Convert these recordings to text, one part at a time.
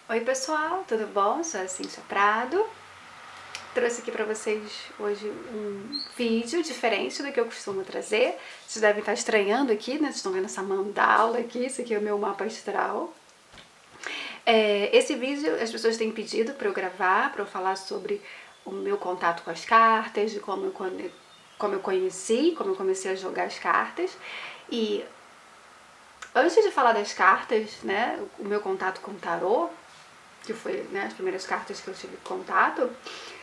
Oi pessoal, tudo bom? Sou a Cíntia Prado. Trouxe aqui para vocês hoje um vídeo diferente do que eu costumo trazer. Vocês devem estar estranhando aqui, né? Vocês estão vendo essa mandala aqui, esse aqui é o meu mapa astral. Esse vídeo as pessoas têm pedido para eu gravar, para eu falar sobre o meu contato com as cartas, de como eu conheci, como eu comecei a jogar as cartas. E antes de falar das cartas, né, o meu contato com o tarô, que foi, né, as primeiras cartas que eu tive contato,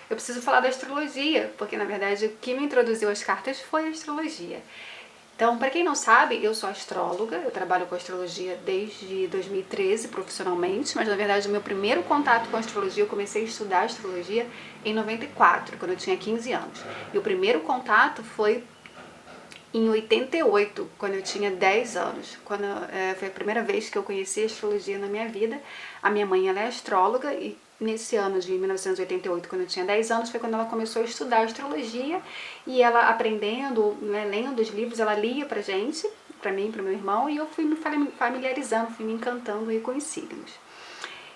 eu preciso falar da astrologia, porque na verdade o que me introduziu às cartas foi a astrologia. Então, para quem não sabe, eu sou astróloga, eu trabalho com astrologia desde 2013 profissionalmente, mas na verdade o meu primeiro contato com a astrologia, eu comecei a estudar astrologia em 94, quando eu tinha 15 anos. E o primeiro contato foi em 88, quando eu tinha 10 anos. Foi a primeira vez que eu conheci a astrologia na minha vida. A minha mãe ela é astróloga e nesse ano de 1988, quando eu tinha 10 anos, foi quando ela começou a estudar astrologia e ela aprendendo, né, lendo os livros, ela lia pra gente, pra mim, pro meu irmão, e eu fui me familiarizando, fui me encantando aí com os signos.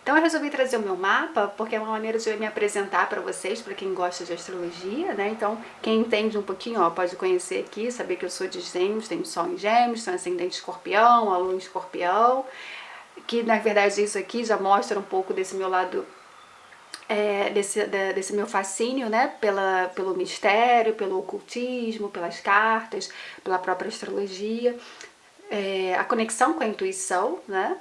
Então eu resolvi trazer o meu mapa porque é uma maneira de eu me apresentar para vocês, para quem gosta de astrologia, né? Então quem entende um pouquinho, ó, pode conhecer aqui, saber que eu sou de Gêmeos, tenho Sol em Gêmeos, tenho ascendente Escorpião, a Lua em Escorpião, que na verdade isso aqui já mostra um pouco desse meu lado, desse meu fascínio, né? Pelo mistério, pelo ocultismo, pelas cartas, pela própria astrologia, a conexão com a intuição, né?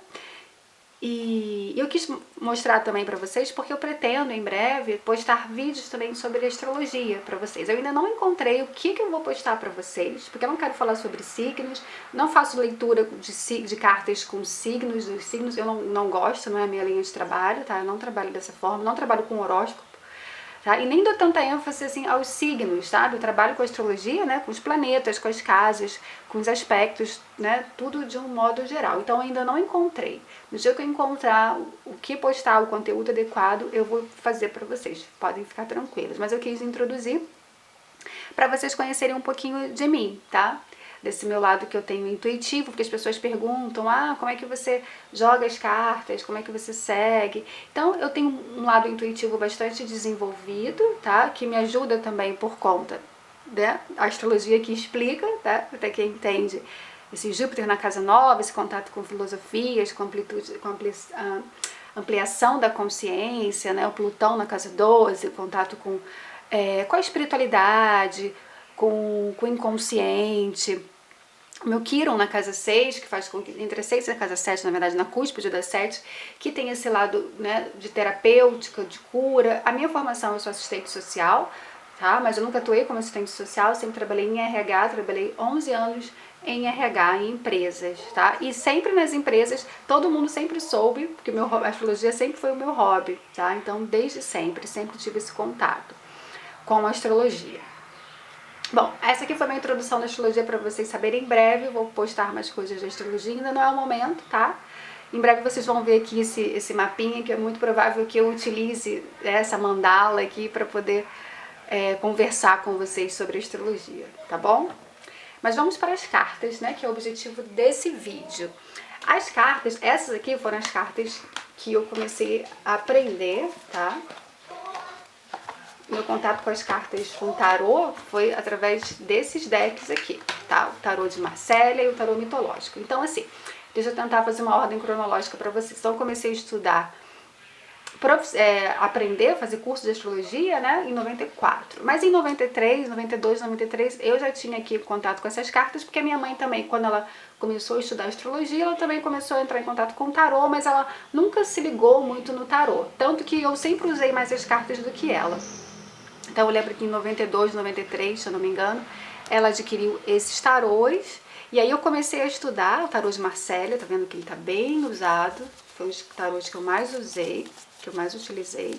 E eu quis mostrar também para vocês porque eu pretendo em breve postar vídeos também sobre astrologia para vocês. Eu ainda não encontrei o que eu vou postar para vocês, porque eu não quero falar sobre signos, não faço leitura de cartas com signos, dos signos, eu não gosto, não é a minha linha de trabalho, tá? Eu não trabalho dessa forma, não trabalho com horóscopo. Tá? E nem dou tanta ênfase assim aos signos, sabe? Eu trabalho com astrologia, né? Com os planetas, com as casas, com os aspectos, né? Tudo de um modo geral. Então ainda não encontrei. No dia que eu encontrar o que postar, o conteúdo adequado, eu vou fazer para vocês. Podem ficar tranquilos. Mas eu quis introduzir para vocês conhecerem um pouquinho de mim, tá? Desse meu lado que eu tenho intuitivo, porque as pessoas perguntam, como é que você joga as cartas, como é que você segue. Então eu tenho um lado intuitivo bastante desenvolvido, tá? Que me ajuda também por conta, né? A astrologia que explica, tá? Até quem entende esse Júpiter na casa nova, esse contato com filosofias, com amplitude, ampliação da consciência, né? O Plutão na casa 12, o contato com a espiritualidade, com o inconsciente. O meu Quiron na casa 6, que faz com que entre a 6 e a casa 7, na verdade, na cúspide da 7, que tem esse lado, né, de terapêutica, de cura. A minha formação, eu sou assistente social, tá? Mas eu nunca atuei como assistente social, sempre trabalhei em RH, trabalhei 11 anos em RH, em empresas, tá? E sempre nas empresas, todo mundo sempre soube, porque a astrologia sempre foi o meu hobby, tá? Então, desde sempre tive esse contato com a astrologia. Bom, essa aqui foi a minha introdução da astrologia para vocês saberem. Em breve eu vou postar mais coisas de astrologia, ainda não é o momento, tá? Em breve vocês vão ver aqui esse mapinha, que é muito provável que eu utilize essa mandala aqui para poder conversar com vocês sobre astrologia, tá bom? Mas vamos para as cartas, né, que é o objetivo desse vídeo. As cartas, essas aqui foram as cartas que eu comecei a aprender, tá? Meu contato com as cartas com tarô foi através desses decks aqui, tá? O tarô de Marcélia e o tarô mitológico. Então, assim, deixa eu tentar fazer uma ordem cronológica para vocês. Então, eu comecei a estudar, aprender a fazer curso de astrologia, né, em 94. Mas em 93, 92, 93, eu já tinha aqui contato com essas cartas, porque a minha mãe também, quando ela começou a estudar astrologia, ela também começou a entrar em contato com o tarô, mas ela nunca se ligou muito no tarô. Tanto que eu sempre usei mais as cartas do que ela. Então eu lembro que em 92, 93, se eu não me engano, ela adquiriu esses tarôs. E aí eu comecei a estudar o tarô de Marcélia, tá vendo que ele tá bem usado. Foi um dos tarôs que eu mais usei, que eu mais utilizei.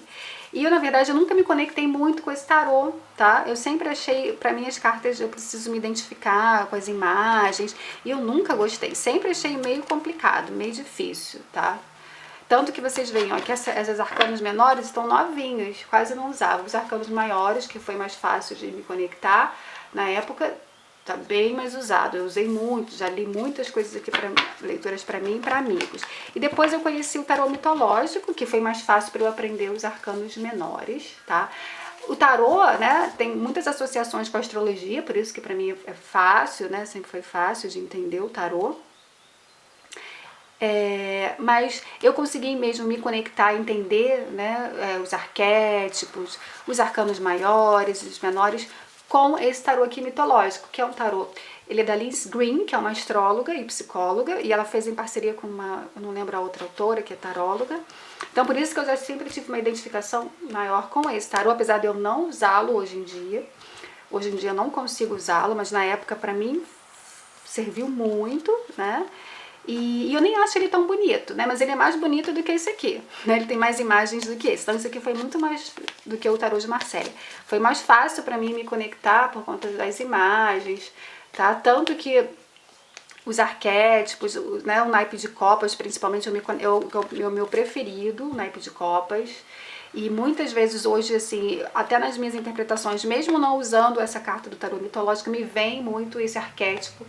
E eu, na verdade, eu nunca me conectei muito com esse tarô, tá? Eu sempre achei, pra mim, as cartas, eu preciso me identificar com as imagens. E eu nunca gostei, sempre achei meio complicado, meio difícil, tá? Tanto que vocês veem, ó, que essas arcanos menores estão novinhos, quase não usava. Os arcanos maiores, que foi mais fácil de me conectar na época, tá bem mais usado. Eu usei muito, já li muitas coisas aqui para leituras para mim e para amigos. E depois eu conheci o tarô mitológico, que foi mais fácil para eu aprender os arcanos menores, tá? O tarô, né, tem muitas associações com a astrologia, por isso que para mim é fácil, né, sempre foi fácil de entender o tarô. Mas eu consegui mesmo me conectar, entender, né, os arquétipos, os arcanos maiores, os menores, com esse tarô aqui mitológico, que é um tarô. Ele é da Liz Green, que é uma astróloga e psicóloga, e ela fez em parceria com eu não lembro a outra autora, que é taróloga. Então por isso que eu já sempre tive uma identificação maior com esse tarô, apesar de eu não usá-lo hoje em dia. Hoje em dia eu não consigo usá-lo, mas na época para mim serviu muito, né? E eu nem acho ele tão bonito, né? Mas ele é mais bonito do que esse aqui, né? Ele tem mais imagens do que esse. Então esse aqui foi muito mais do que o tarô de Marcélia. Foi mais fácil para mim me conectar por conta das imagens, tá? Tanto que os arquétipos, né? O naipe de copas, principalmente, é o meu preferido, o naipe de copas. E muitas vezes hoje, assim, até nas minhas interpretações, mesmo não usando essa carta do tarô mitológico, me vem muito esse arquétipo,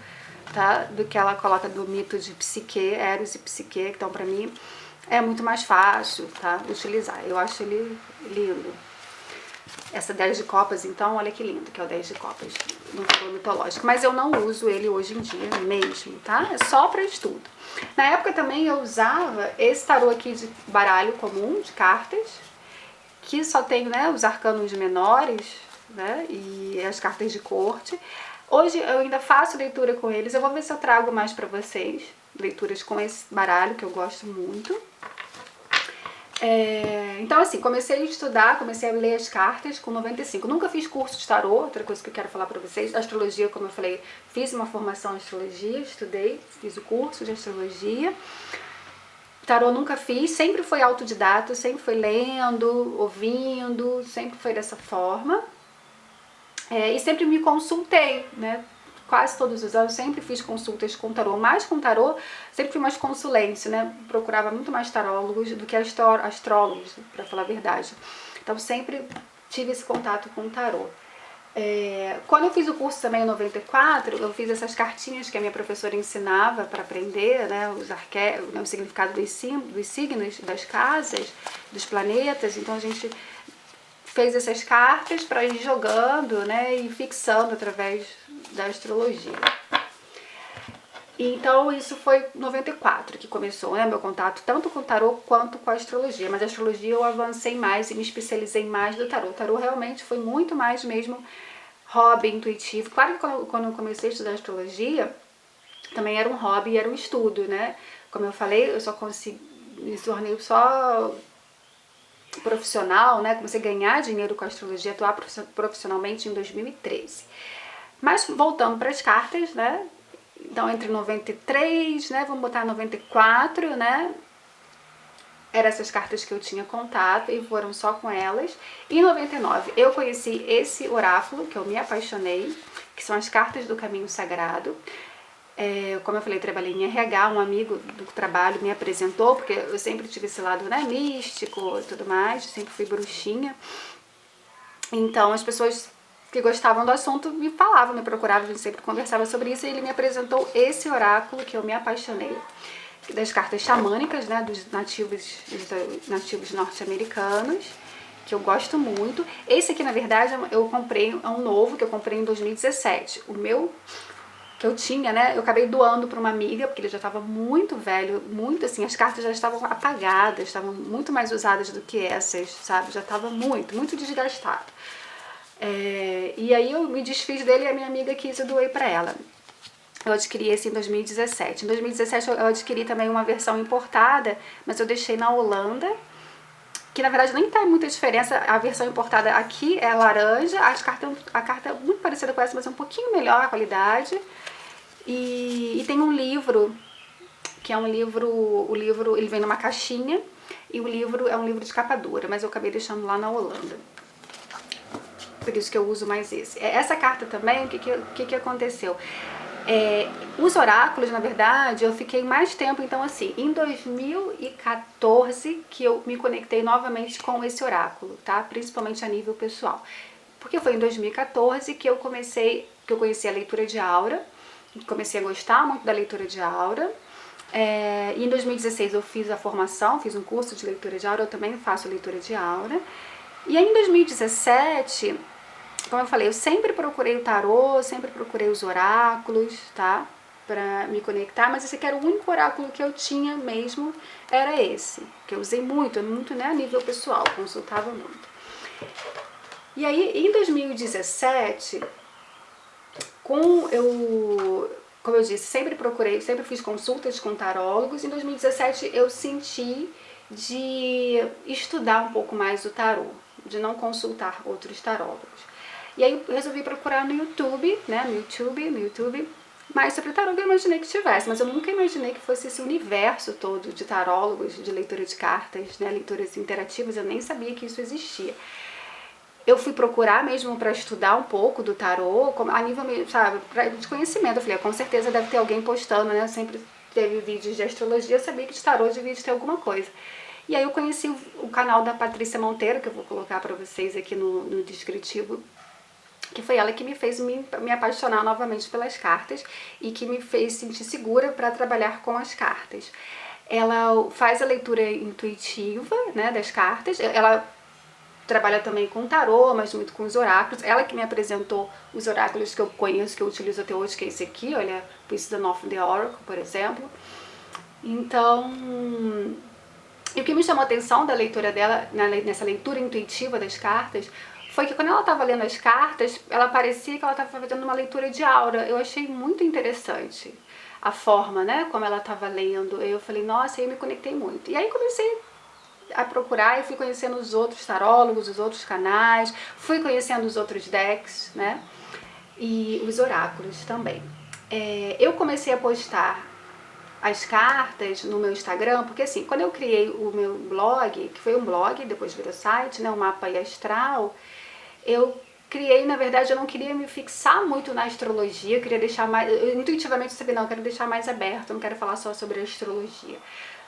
tá? Do que ela coloca do mito de Psique, Eros e Psique, então pra mim é muito mais fácil, tá? Utilizar. Eu acho ele lindo. Essa 10 de copas, então, olha que lindo que é o 10 de copas no tarô mitológico. Mas eu não uso ele hoje em dia mesmo, tá? É só pra estudo. Na época também eu usava esse tarô aqui de baralho comum, de cartas, que só tem, né, os arcanos menores, né, e as cartas de corte. Hoje eu ainda faço leitura com eles, eu vou ver se eu trago mais pra vocês, leituras com esse baralho que eu gosto muito. Então assim, comecei a estudar, comecei a ler as cartas com 95. Nunca fiz curso de tarô, outra coisa que eu quero falar pra vocês. Astrologia, como eu falei, fiz uma formação em astrologia, estudei, fiz o curso de astrologia. Tarô nunca fiz, sempre foi autodidata, sempre foi lendo, ouvindo, sempre foi dessa forma. E sempre me consultei, né? Quase todos os anos sempre fiz consultas com tarô, mais com tarô, sempre fui mais consulente, né? Procurava muito mais tarólogos do que astrólogos, para falar a verdade. Então sempre tive esse contato com o tarô. Quando eu fiz o curso também em 94, eu fiz essas cartinhas que a minha professora ensinava para aprender, né, o significado dos signos, das casas, dos planetas. Então a gente fez essas cartas para ir jogando, né, e fixando através da astrologia. Então isso foi 94 que começou, né, meu contato tanto com o tarô quanto com a astrologia. Mas a astrologia eu avancei mais e me especializei mais do tarô. O tarô realmente foi muito mais mesmo hobby intuitivo. Claro que quando eu comecei a estudar astrologia, também era um hobby e era um estudo, né? Como eu falei, eu só me tornei só profissional, né? Comecei a ganhar dinheiro com a astrologia, atuar profissionalmente em 2013. Mas voltando para as cartas, né? Então entre 93, né? Vamos botar 94, né? Eram essas cartas que eu tinha contato e foram só com elas. Em 99 eu conheci esse oráculo que eu me apaixonei, que são as cartas do caminho sagrado. Como eu falei, trabalhei em RH, um amigo do trabalho me apresentou, porque eu sempre tive esse lado, né, místico e tudo mais, sempre fui bruxinha. Então as pessoas que gostavam do assunto me falavam, me procuravam, a gente sempre conversava sobre isso, e ele me apresentou esse oráculo que eu me apaixonei, das cartas xamânicas, né, dos nativos norte-americanos, que eu gosto muito. Esse aqui, na verdade, eu comprei, é um novo que eu comprei em 2017. O meu que eu tinha, né, eu acabei doando para uma amiga, porque ele já estava muito velho, muito assim, as cartas já estavam apagadas, estavam muito mais usadas do que essas, sabe? Já estava muito desgastado. E aí eu me desfiz dele e a minha amiga quis, eu doei para ela. Eu adquiri esse em 2017. Em 2017 eu adquiri também uma versão importada, mas eu deixei na Holanda, que na verdade nem tá muita diferença. A versão importada aqui é laranja, a carta é muito parecida com essa, mas é um pouquinho melhor a qualidade. E tem um livro, que é um livro, o livro ele vem numa caixinha, e o livro é um livro de capa dura, mas eu acabei deixando lá na Holanda. Por isso que eu uso mais esse. Essa carta também, o que aconteceu? Os oráculos, na verdade, eu fiquei mais tempo, então assim, em 2014 que eu me conectei novamente com esse oráculo, tá? Principalmente a nível pessoal. Porque foi em 2014 que eu comecei que eu conheci a leitura de aura, comecei a gostar muito da leitura de aura. E em 2016 eu fiz a formação, fiz um curso de leitura de aura, eu também faço leitura de aura. E aí em 2017, como eu falei, eu sempre procurei o tarô, sempre procurei os oráculos, tá? Pra me conectar, mas esse aqui era o único oráculo que eu tinha mesmo, era esse, que eu usei muito, né, a nível pessoal, consultava muito. E aí em 2017, como eu disse, sempre procurei, sempre fiz consultas com tarólogos. Em 2017 eu senti de estudar um pouco mais o tarô, de não consultar outros tarólogos. E aí eu resolvi procurar no YouTube, né, no YouTube, mais sobre tarô que eu imaginei que tivesse, mas eu nunca imaginei que fosse esse universo todo de tarólogos, de leitura de cartas, né, leituras interativas, eu nem sabia que isso existia. Eu fui procurar mesmo para estudar um pouco do tarô, a nível, sabe, de conhecimento. Eu falei, com certeza deve ter alguém postando, né? Sempre teve vídeos de astrologia, eu sabia que de tarô devia ter alguma coisa. E aí eu conheci o canal da Patrícia Monteiro, que eu vou colocar para vocês aqui no descritivo, que foi ela que me fez me apaixonar novamente pelas cartas e que me fez sentir segura para trabalhar com as cartas. Ela faz a leitura intuitiva, né, das cartas, ela trabalha também com tarô, mas muito com os oráculos. Ela que me apresentou os oráculos que eu conheço, que eu utilizo até hoje, que é esse aqui, olha, Wisdom of the Oracle, por exemplo. Então, e o que me chamou a atenção da leitura dela, nessa leitura intuitiva das cartas, foi que quando ela estava lendo as cartas, ela parecia que ela estava fazendo uma leitura de aura. Eu achei muito interessante a forma, né, como ela estava lendo. Eu falei, nossa, aí eu me conectei muito. E aí comecei a procurar e fui conhecendo os outros tarólogos, os outros canais, fui conhecendo os outros decks, né, e os oráculos também. Eu comecei a postar as cartas no meu Instagram, porque assim, quando eu criei o meu blog, que foi um blog, depois virou site, né, o Mapa Astral, eu criei, na verdade, eu não queria me fixar muito na astrologia, eu queria deixar mais, intuitivamente eu sabia, não, eu quero deixar mais aberto, eu não quero falar só sobre astrologia.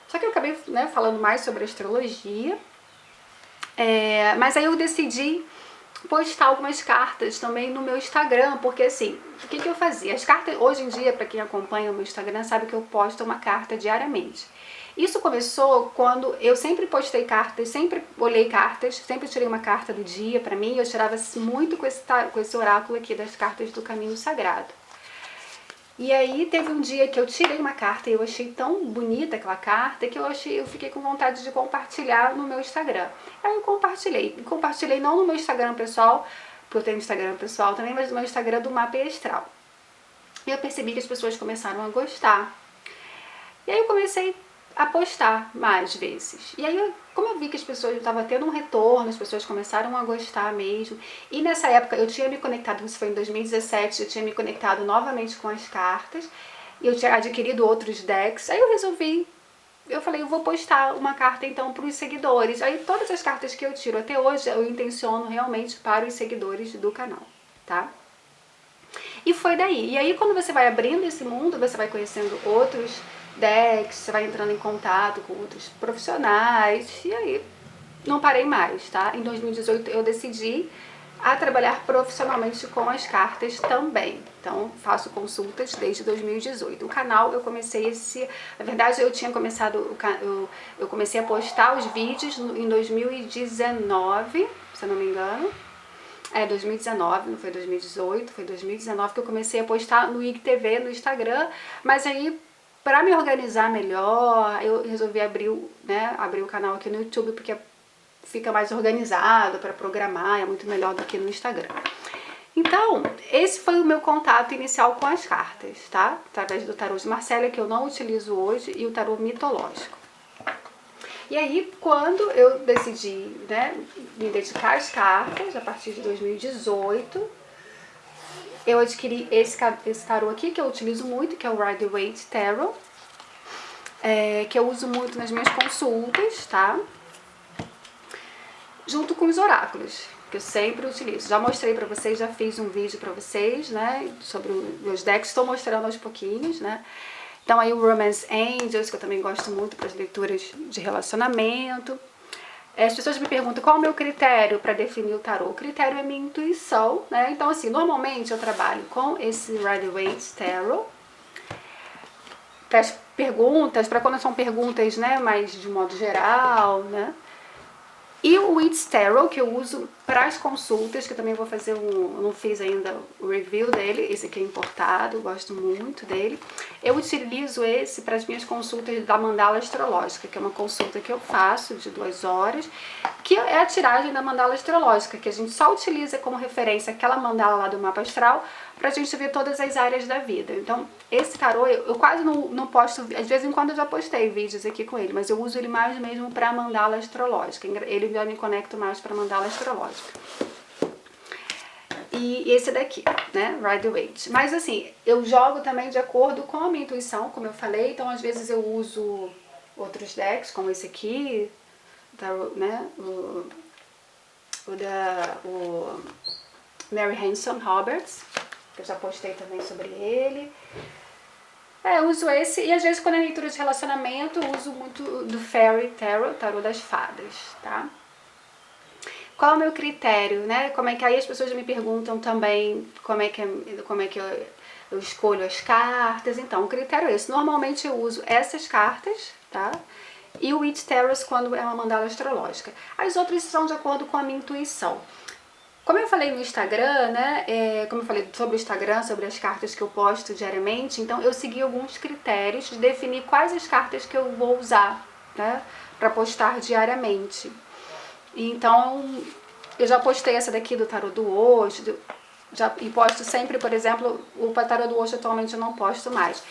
Só que eu acabei, né, falando mais sobre astrologia, mas aí eu decidi postar algumas cartas também no meu Instagram, porque assim, o que eu fazia? As cartas, hoje em dia, para quem acompanha o meu Instagram, sabe que eu posto uma carta diariamente. Isso começou quando eu sempre postei cartas, sempre olhei cartas, sempre tirei uma carta do dia para mim, eu tirava muito com esse oráculo aqui das cartas do Caminho Sagrado. E aí teve um dia que eu tirei uma carta e eu achei tão bonita aquela carta que eu fiquei com vontade de compartilhar no meu Instagram. Aí eu compartilhei não no meu Instagram pessoal, porque eu tenho Instagram pessoal também, mas no meu Instagram do Mapa Astral. E eu percebi que as pessoas começaram a gostar. E aí eu comecei a postar mais vezes. E aí, como eu vi que as pessoas estavam tendo um retorno, as pessoas começaram a gostar mesmo. E nessa época eu tinha me conectado, isso foi em 2017, eu tinha me conectado novamente com as cartas. E eu tinha adquirido outros decks. Aí eu falei, eu vou postar uma carta então para os seguidores. Aí todas as cartas que eu tiro até hoje, eu intenciono realmente para os seguidores do canal, tá? E foi daí. E aí quando você vai abrindo esse mundo, você vai conhecendo outros decks, você vai entrando em contato com outros profissionais, e aí não parei mais, tá? Em 2018 eu decidi a trabalhar profissionalmente com as cartas também. Então, faço consultas desde 2018. O canal eu comecei na verdade eu tinha começado, eu comecei a postar os vídeos em 2019, se eu não me engano. 2019, não foi 2018, foi 2019 que eu comecei a postar no IGTV, no Instagram, mas aí para me organizar melhor, eu resolvi abrir o canal aqui no YouTube, porque fica mais organizado para programar, é muito melhor do que no Instagram. Então, esse foi o meu contato inicial com as cartas, tá? Através do tarô de Marcélia, que eu não utilizo hoje, e o tarô mitológico. E aí, quando eu decidi, né, me dedicar às cartas, a partir de 2018, eu adquiri esse tarô aqui, que eu utilizo muito, que é o Rider-Waite Tarot, que eu uso muito nas minhas consultas, tá? Junto com os oráculos, que eu sempre utilizo. Já mostrei pra vocês, já fiz um vídeo pra vocês, né, sobre os meus decks, estou mostrando aos pouquinhos, né? Então aí o Romance Angels, que eu também gosto muito para as leituras de relacionamento. As pessoas me perguntam qual é o meu critério para definir o tarô. O critério é minha intuição, né? Então, assim, normalmente eu trabalho com esse Rider-Waite Tarot. Para as perguntas, para quando são perguntas, né, mais de modo geral, né? E o Waite Tarot, que eu uso para as consultas, que eu também vou fazer eu não fiz ainda o review dele, esse aqui é importado, eu gosto muito dele. Eu utilizo esse para as minhas consultas da mandala astrológica, que é uma consulta que eu faço de 2 horas, que é a tiragem da mandala astrológica, que a gente só utiliza como referência aquela mandala lá do mapa astral, pra gente ver todas as áreas da vida. Então, esse tarô, eu quase não posto, de vez em quando eu já postei vídeos aqui com ele, mas eu uso ele mais mesmo pra mandala astrológica. Ele já me conecto mais pra mandala astrológica. E esse daqui, né, Rider-Waite. Mas assim, eu jogo também de acordo com a minha intuição, como eu falei, então às vezes eu uso outros decks, como esse aqui, né, o Mary Hanson Roberts, que eu já postei também sobre ele. Eu uso esse, e às vezes quando é leitura de relacionamento, eu uso muito do Fairy Tarot, Tarot das Fadas, tá? Qual é o meu critério, né? Como é que aí as pessoas me perguntam também como é que eu escolho as cartas. Então, o critério é esse. Normalmente eu uso essas cartas, tá? E o Waite Tarot quando é uma mandala astrológica. As outras são de acordo com a minha intuição. Como eu falei no Instagram, né, como eu falei sobre o Instagram, sobre as cartas que eu posto diariamente, então eu segui alguns critérios de definir quais as cartas que eu vou usar, né, para postar diariamente. Então, eu já postei essa daqui do Tarô do Osho, e posto sempre, por exemplo, o Tarô do Osho atualmente eu não posto mais.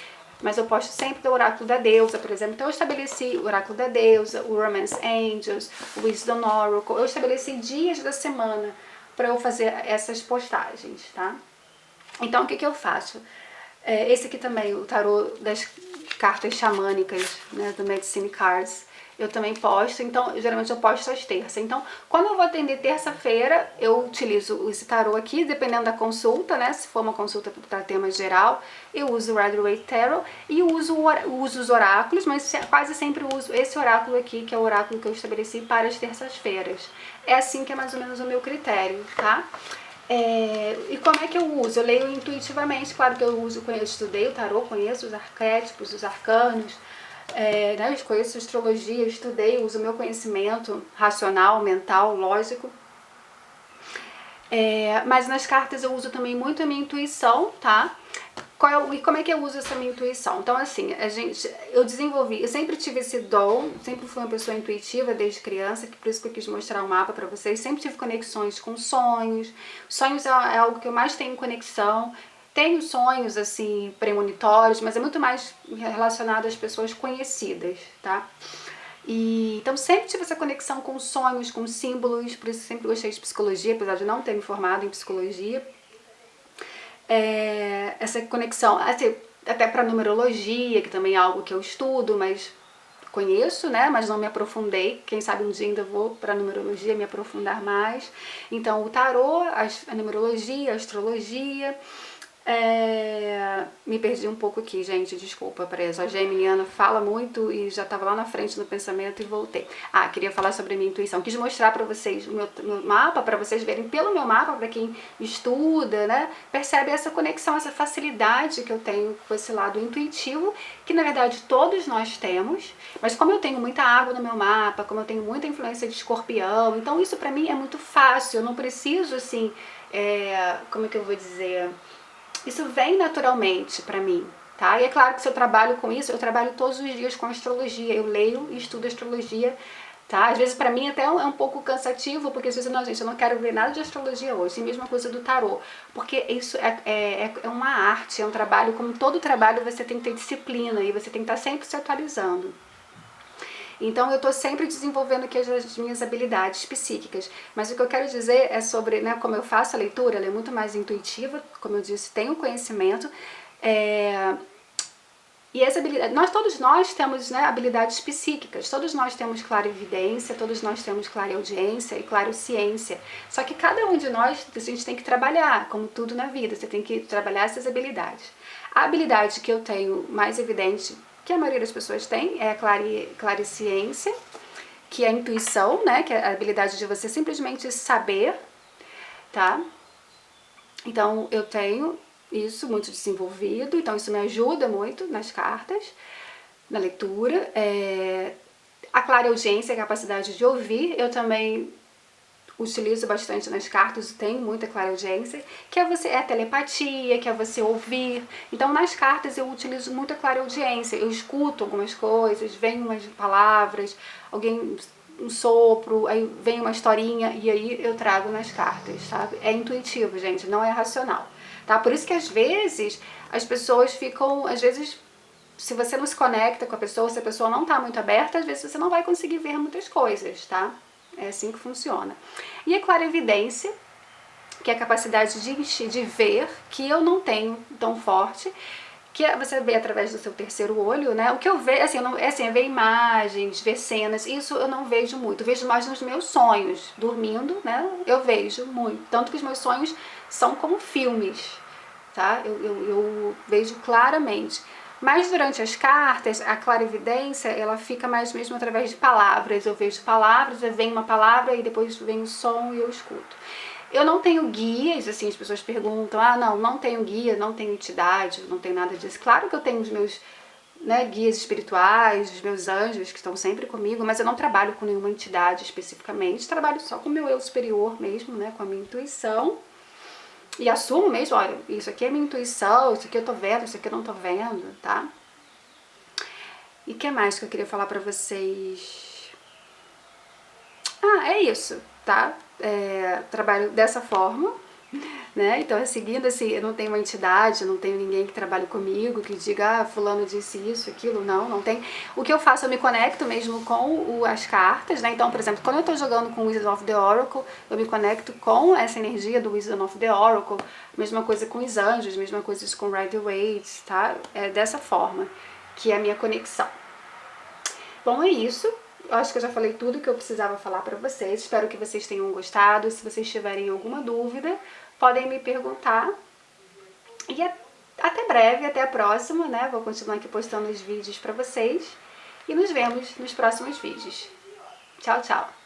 Mas eu posto sempre do Oráculo da Deusa, por exemplo. Então eu estabeleci o Oráculo da Deusa, o Romance Angels, o Wisdom Oracle. Eu estabeleci dias da semana para eu fazer essas postagens, tá? Então, o que eu faço? Esse aqui também, o tarô das cartas xamânicas, né, do Medicine Cards, eu também posto, então, geralmente eu posto às terças. Então, quando eu vou atender terça-feira, eu utilizo esse tarô aqui, dependendo da consulta, né, se for uma consulta para tema geral, eu uso o Rider-Waite Tarot e uso os oráculos, mas quase sempre uso esse oráculo aqui, que é o oráculo que eu estabeleci para as terças-feiras. É assim que é mais ou menos o meu critério, tá? E como é que eu uso? Eu leio intuitivamente, claro que eu estudei o tarô, conheço os arquétipos, os arcanos, né, eu conheço astrologia, estudei, uso o meu conhecimento racional, mental, lógico. Mas nas cartas eu uso também muito a minha intuição, tá? E como é que eu uso essa minha intuição? Então, assim, eu sempre tive esse dom, sempre fui uma pessoa intuitiva desde criança, que por isso que eu quis mostrar o mapa pra vocês, sempre tive conexões com sonhos. Sonhos é algo que eu mais tenho conexão. Tenho sonhos, assim, premonitórios, mas é muito mais relacionado às pessoas conhecidas, tá? Então sempre tive essa conexão com sonhos, com símbolos, por isso sempre gostei de psicologia, apesar de não ter me formado em psicologia. Essa conexão, assim, até para numerologia, que também é algo que eu estudo, mas conheço, né, mas não me aprofundei. Quem sabe um dia ainda vou para numerologia me aprofundar mais. Então o tarô, a numerologia, a astrologia. Me perdi um pouco aqui, gente, desculpa, presa. A geminiana fala muito e já estava lá na frente do pensamento e voltei. Queria falar sobre a minha intuição. Quis mostrar para vocês o meu mapa, para vocês verem pelo meu mapa, para quem estuda, né, percebe essa conexão, essa facilidade que eu tenho com esse lado intuitivo, que na verdade todos nós temos, mas como eu tenho muita água no meu mapa, como eu tenho muita influência de escorpião, então isso para mim é muito fácil, eu não preciso, assim, como é que eu vou dizer... Isso vem naturalmente para mim, tá? E é claro que se eu trabalho com isso, eu trabalho todos os dias com astrologia, eu leio e estudo astrologia, tá? Às vezes para mim até é um pouco cansativo, porque às vezes, não, gente, eu não quero ver nada de astrologia hoje, e mesma coisa do tarô, porque isso é uma arte, é um trabalho, como todo trabalho você tem que ter disciplina e você tem que estar sempre se atualizando. Então eu estou sempre desenvolvendo aqui as minhas habilidades psíquicas, mas o que eu quero dizer é sobre, né, como eu faço a leitura, ela é muito mais intuitiva, como eu disse, tenho conhecimento, e essa habilidade, todos nós temos, né, habilidades psíquicas, todos nós temos clarividência, todos nós temos clareaudiência e clareociência, só que cada um de nós, a gente tem que trabalhar, como tudo na vida, você tem que trabalhar essas habilidades. A habilidade que eu tenho mais evidente, que a maioria das pessoas tem, é a clariciência, que é a intuição, né? Que é a habilidade de você simplesmente saber, tá? Então, eu tenho isso muito desenvolvido, então isso me ajuda muito nas cartas, na leitura. A clareaudiência, a capacidade de ouvir, eu também utilizo bastante nas cartas, tenho muita clareaudiência, que é a telepatia, que é você ouvir. Então, nas cartas eu utilizo muito a clareaudiência, eu escuto algumas coisas, vem umas palavras, um sopro, aí vem uma historinha e aí eu trago nas cartas, sabe? É intuitivo, gente, não é racional, tá? Por isso que às vezes as pessoas ficam, se você não se conecta com a pessoa, se a pessoa não tá muito aberta, às vezes você não vai conseguir ver muitas coisas, tá? É assim que funciona. E a clarividência, que é a capacidade de ver, que eu não tenho tão forte, que você vê através do seu terceiro olho, né? O que eu vejo, é ver imagens, ver cenas, isso eu não vejo muito. Eu vejo mais nos meus sonhos, dormindo, né? Eu vejo muito. Tanto que os meus sonhos são como filmes, tá? Eu vejo claramente. Mas durante as cartas, a clarividência, ela fica mais mesmo através de palavras. Eu vejo palavras, vem uma palavra e depois vem o som e eu escuto. Eu não tenho guias, assim, as pessoas perguntam, não tenho guia, não tenho entidade, não tenho nada disso. Claro que eu tenho os meus, né, guias espirituais, os meus anjos que estão sempre comigo, mas eu não trabalho com nenhuma entidade especificamente, trabalho só com o meu eu superior mesmo, né, com a minha intuição. E assumo mesmo, olha, isso aqui é minha intuição, isso aqui eu tô vendo, isso aqui eu não tô vendo, tá? E o que mais que eu queria falar pra vocês? É isso, tá? Trabalho dessa forma, né? Então, seguindo assim, eu não tenho uma entidade, não tenho ninguém que trabalhe comigo, que diga, fulano disse isso, aquilo, não tem. O que eu faço, eu me conecto mesmo com as cartas, né? Então, por exemplo, quando eu tô jogando com Wisdom of the Oracle, eu me conecto com essa energia do Wisdom of the Oracle, mesma coisa com os anjos, mesma coisa com Rider-Waite, tá? É dessa forma que é a minha conexão. Bom, é isso. Eu acho que eu já falei tudo que eu precisava falar pra vocês. Espero que vocês tenham gostado. Se vocês tiverem alguma dúvida, podem me perguntar. E até breve, até a próxima, né? Vou continuar aqui postando os vídeos pra vocês. E nos vemos nos próximos vídeos. Tchau, tchau!